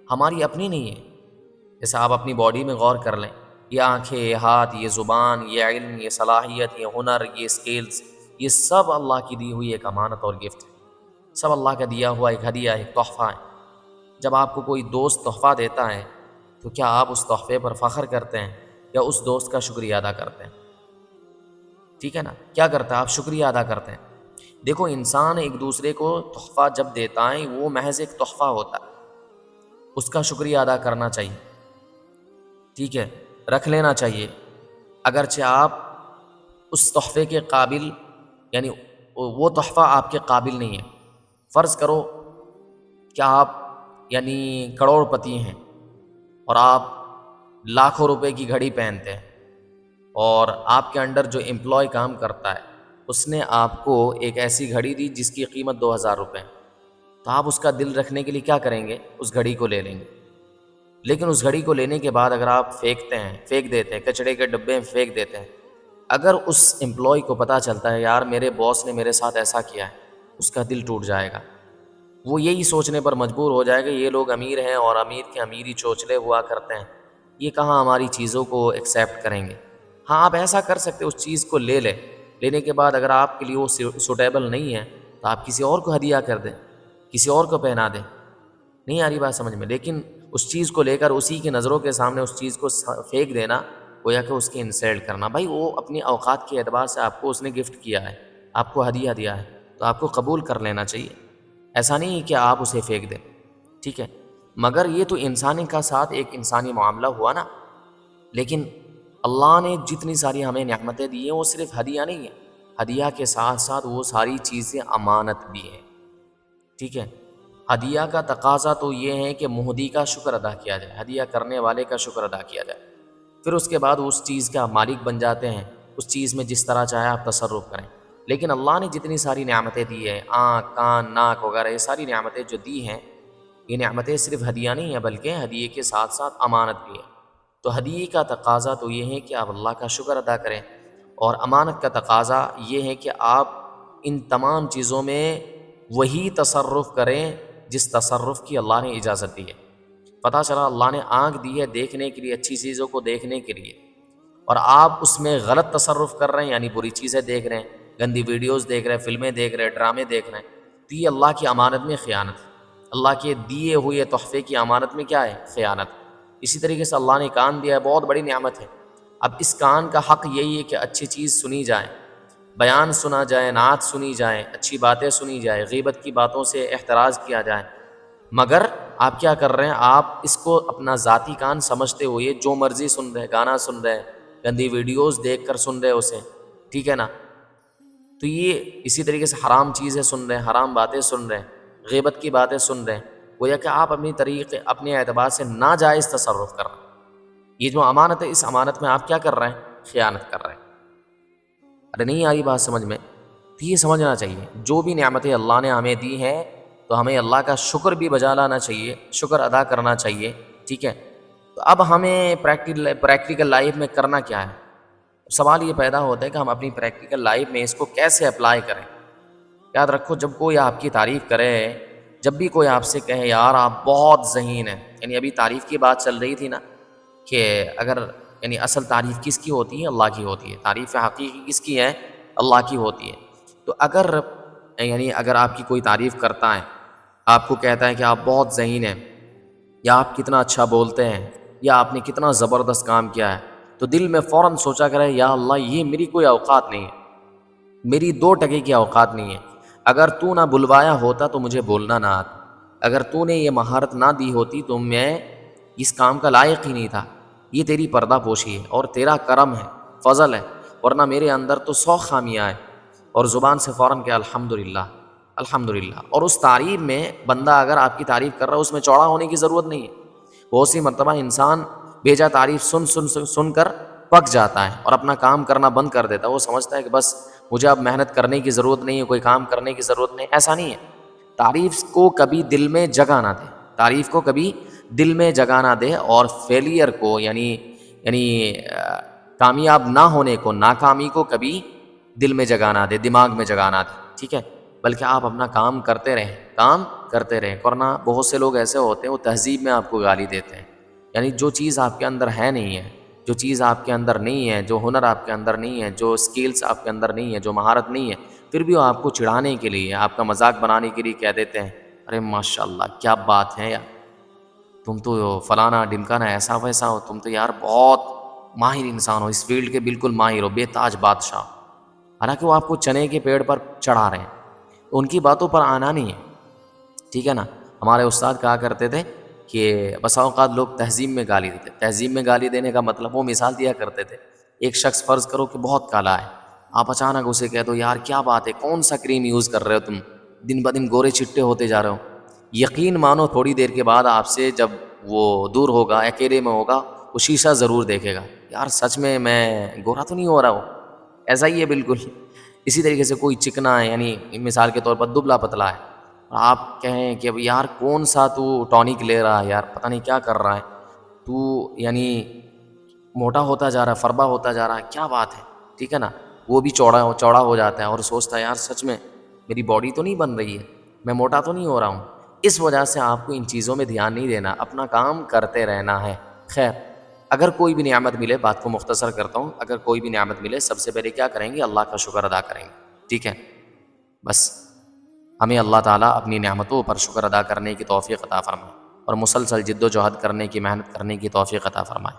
ہماری اپنی نہیں ہیں۔ جیسے آپ اپنی باڈی میں غور کر لیں، یہ آنکھیں، یہ ہاتھ، یہ زبان، یہ علم، یہ صلاحیت، یہ ہنر، یہ سکلز، یہ سب اللہ کی دی ہوئی ایک امانت اور گفٹ ہے، سب اللہ کا دیا ہوا ایک ہدیہ، ایک تحفہ ہے۔ جب آپ کو کوئی دوست تحفہ دیتا ہے تو کیا آپ اس تحفے پر فخر کرتے ہیں یا اس دوست کا شکریہ ادا کرتے ہیں؟ ٹھیک ہے نا، کیا کرتا ہے؟ آپ شکریہ ادا کرتے ہیں۔ دیکھو انسان ایک دوسرے کو تحفہ جب دیتا ہے وہ محض ایک تحفہ ہوتا ہے، اس کا شکریہ ادا کرنا چاہیے، ٹھیک ہے، رکھ لینا چاہیے، اگرچہ آپ اس تحفے کے قابل، یعنی وہ تحفہ آپ کے قابل نہیں ہے۔ فرض کرو کہ آپ یعنی کروڑ پتی ہیں اور آپ لاکھوں روپے کی گھڑی پہنتے ہیں، اور آپ کے انڈر جو امپلائی کام کرتا ہے اس نے آپ کو ایک ایسی گھڑی دی جس کی قیمت 2000 روپے ہے، تو آپ اس کا دل رکھنے کے لیے کیا کریں گے؟ اس گھڑی کو لے لیں گے۔ لیکن اس گھڑی کو لینے کے بعد اگر آپ پھینک دیتے ہیں، کچڑے کے ڈبے میں پھینک دیتے ہیں، اگر اس امپلائی کو پتہ چلتا ہے یار میرے باس نے میرے ساتھ ایسا کیا ہے، اس کا دل ٹوٹ جائے گا، وہ یہی سوچنے پر مجبور ہو جائے گا یہ لوگ امیر ہیں اور امیر کے امیری چوچلے ہوا کرتے ہیں، یہ کہاں ہماری چیزوں کو ایکسیپٹ کریں گے۔ ہاں آپ ایسا کر سکتے، اس چیز کو لینے کے بعد اگر آپ کے لیے وہ سوٹیبل نہیں ہے تو آپ کسی اور کو ہدیہ کر دیں، کسی اور کو پہنا دیں۔ نہیں آ رہی بات سمجھ میں؟ لیکن اس چیز کو لے کر اسی کی نظروں کے سامنے اس چیز کو پھینک دینا گویا کہ اس کی انسلٹ کرنا۔ بھائی وہ اپنی اوقات کے اعتبار سے آپ کو اس نے گفٹ کیا ہے، آپ کو ہدیہ دیا ہے، تو آپ کو قبول کر لینا چاہیے، ایسا نہیں کہ آپ اسے پھینک دیں، ٹھیک ہے۔ مگر یہ تو انسانی کا ساتھ ایک انسانی معاملہ ہوا نا، لیکن اللہ نے جتنی ساری ہمیں نعمتیں دی ہیں وہ صرف ہدیہ نہیں ہے، ہدیہ کے ساتھ ساتھ وہ ساری چیزیں امانت بھی ہیں، ٹھیک ہے۔ ہدیہ کا تقاضا تو یہ ہے کہ مہدی کا شکر ادا کیا جائے، ہدیہ کرنے والے کا شکر ادا کیا جائے، پھر اس کے بعد اس چیز کا مالک بن جاتے ہیں، اس چیز میں جس طرح چاہے آپ تصرف کریں۔ لیکن اللہ نے جتنی ساری نعمتیں دی ہیں، آنکھ کان ناک وغیرہ، یہ ساری نعمتیں جو دی ہیں، یہ نعمتیں صرف ہدیہ نہیں ہیں بلکہ ہدیے کے ساتھ ساتھ امانت بھی ہے۔ تو ہدیے کا تقاضا تو یہ ہے کہ آپ اللہ کا شکر ادا کریں، اور امانت کا تقاضا یہ ہے کہ آپ ان تمام چیزوں میں وہی تصرف کریں جس تصرف کی اللہ نے اجازت دی ہے۔ پتہ چلا اللہ نے آنکھ دی ہے دیکھنے کے لیے، اچھی چیزوں کو دیکھنے کے لیے، اور آپ اس میں غلط تصرف کر رہے ہیں، یعنی بری چیزیں دیکھ رہے ہیں، گندی ویڈیوز دیکھ رہے ہیں، فلمیں دیکھ رہے ہیں، ڈرامے دیکھ رہے ہیں، تو یہ اللہ کی امانت میں خیانت ہے۔ اللہ کے دیے ہوئے تحفے کی امانت میں کیا ہے؟ خیانت۔ اسی طریقے سے اللہ نے کان دیا ہے، بہت بڑی نعمت ہے۔ اب اس کان کا حق یہی ہے کہ اچھی چیز سنی جائے، بیان سنا جائے، نعت سنی جائے، اچھی باتیں سنی جائے، غیبت کی باتوں سے احتراز کیا جائے۔ مگر آپ کیا کر رہے ہیں؟ آپ اس کو اپنا ذاتی کان سمجھتے ہوئے جو مرضی سن رہے، گانا سن رہے، گندی ویڈیوز دیکھ کر سن رہے اسے، ٹھیک ہے نا؟ تو یہ اسی طریقے سے حرام چیزیں سن رہے ہیں، حرام باتیں سن رہے ہیں، غیبت کی باتیں سن رہے ہیں، گویا کہ آپ اپنے اعتبار سے ناجائز تصرف کر رہے ہیں۔ یہ جو امانت ہے، اس امانت میں آپ کیا کر رہے ہیں؟ خیانت کر رہے ہیں۔ ارے نہیں آ رہی بات سمجھ میں؟ تو یہ سمجھنا چاہیے جو بھی نعمتیں اللہ نے ہمیں دی ہیں تو ہمیں اللہ کا شکر بھی بجا لانا چاہیے، شکر ادا کرنا چاہیے، ٹھیک ہے۔ تو اب ہمیں پریکٹیکل لائف میں کرنا کیا ہے؟ سوال یہ پیدا ہوتا ہے کہ ہم اپنی پریکٹیکل لائف میں اس کو کیسے اپلائی کریں۔ یاد رکھو جب کوئی آپ کی تعریف کرے، جب بھی کوئی آپ سے کہے یار آپ بہت ذہین ہیں، یعنی ابھی تعریف کی بات چل رہی تھی نا کہ اگر یعنی اصل تعریف کس کی ہوتی ہے؟ اللہ کی ہوتی ہے، تعریف حقیقی کس کی ہے؟ اللہ کی ہوتی ہے۔ تو اگر آپ کی کوئی تعریف کرتا ہے، آپ کو کہتا ہے کہ آپ بہت ذہین ہیں، یا آپ کتنا اچھا بولتے ہیں، یا آپ نے کتنا زبردست کام کیا ہے، تو دل میں فوراً سوچا کرے یا اللہ یہ میری کوئی اوقات نہیں ہے، میری 2 کی اوقات نہیں ہے، اگر تو نہ بلوایا ہوتا تو مجھے بولنا نہ آتا، اگر تو نے یہ مہارت نہ دی ہوتی تو میں اس کام کا لائق ہی نہیں تھا، یہ تیری پردہ پوشی ہے اور تیرا کرم ہے، فضل ہے، ورنہ میرے اندر تو 100 خامیاں ہیں۔ اور زبان سے فوراً کہ الحمدللہ الحمدللہ، اور اس تعریف میں بندہ اگر آپ کی تعریف کر رہا ہے اس میں چوڑا ہونے کی ضرورت نہیں ہے۔ بہت سی مرتبہ انسان بیجا تعریف سن کر پک جاتا ہے اور اپنا کام کرنا بند کر دیتا ہے، وہ سمجھتا ہے کہ بس مجھے اب محنت کرنے کی ضرورت نہیں ہے، کوئی کام کرنے کی ضرورت نہیں، ایسا نہیں ہے۔ تعریف کو کبھی دل میں جگہ نہ دے، تعریف کو کبھی دل میں جگہ نہ دے، اور فیلئر کو یعنی کامیاب نہ ہونے کو، ناکامی کو کبھی دل میں جگہ نہ دے، دماغ میں جگہ نہ دے، ٹھیک ہے۔ بلکہ آپ اپنا کام کرتے رہیں، ورنہ بہت سے لوگ ایسے ہوتے ہیں وہ تہذیب میں آپ کو گالی دیتے ہیں، یعنی جو چیز آپ کے اندر ہے نہیں ہے، جو چیز آپ کے اندر نہیں ہے، جو ہنر آپ کے اندر نہیں ہے، جو سکلز آپ کے اندر نہیں ہے، جو مہارت نہیں ہے، پھر بھی وہ آپ کو چڑھانے کے لیے، آپ کا مذاق بنانے کے لیے کہہ دیتے ہیں ارے ماشاءاللہ کیا بات ہے یار، تم تو فلانا ڈمکانا ایسا ویسا ہو، تم تو یار بہت ماہر انسان ہو، اس فیلڈ کے بالکل ماہر ہو، بے تاج بادشاہ. حالانکہ وہ آپ کو چنے کے پیڑ پر چڑھا رہے ہیں، تو ان کی باتوں پر آنا نہیں ہے. ٹھیک ہے نا. ہمارے استاد کہا کرتے تھے کہ بسا اوقات لوگ تہذیب میں گالی دیتے. تہذیب میں گالی دینے کا مطلب، وہ مثال دیا کرتے تھے، ایک شخص فرض کرو کہ بہت کالا ہے، آپ اچانک اسے کہہ دو یار کیا بات ہے، کون سا کریم یوز کر رہے ہو تم، دن بدن گورے چٹے ہوتے جا رہے ہو. یقین مانو تھوڑی دیر کے بعد آپ سے جب وہ دور ہوگا، اکیلے میں ہوگا، وہ شیشہ ضرور دیکھے گا، یار سچ میں گورا تو نہیں ہو رہا ہوں. ایسا ہی ہے بالکل. اسی طریقے سے کوئی چکنا ہے، یعنی مثال کے طور پر دبلا پتلا ہے، آپ کہیں کہ یار کون سا تو ٹونک لے رہا ہے، یار پتہ نہیں کیا کر رہا ہے، تو یعنی موٹا ہوتا جا رہا ہے، فربا ہوتا جا رہا ہے، کیا بات ہے. ٹھیک ہے نا. وہ بھی چوڑا ہو جاتا ہے اور سوچتا ہے یار سچ میں میری باڈی تو نہیں بن رہی ہے، میں موٹا تو نہیں ہو رہا ہوں. اس وجہ سے آپ کو ان چیزوں میں دھیان نہیں دینا، اپنا کام کرتے رہنا ہے. خیر، اگر کوئی بھی نعمت ملے، بات کو مختصر کرتا ہوں، اگر کوئی بھی نعمت ملے سب سے پہلے کیا کریں گے؟ اللہ کا شکر ادا کریں گے. ٹھیک ہے. بس ہمیں اللہ تعالیٰ اپنی نعمتوں پر شکر ادا کرنے کی توفیق عطا فرمائے اور مسلسل جد و جہد کرنے کی، محنت کرنے کی توفیق عطا فرمائے.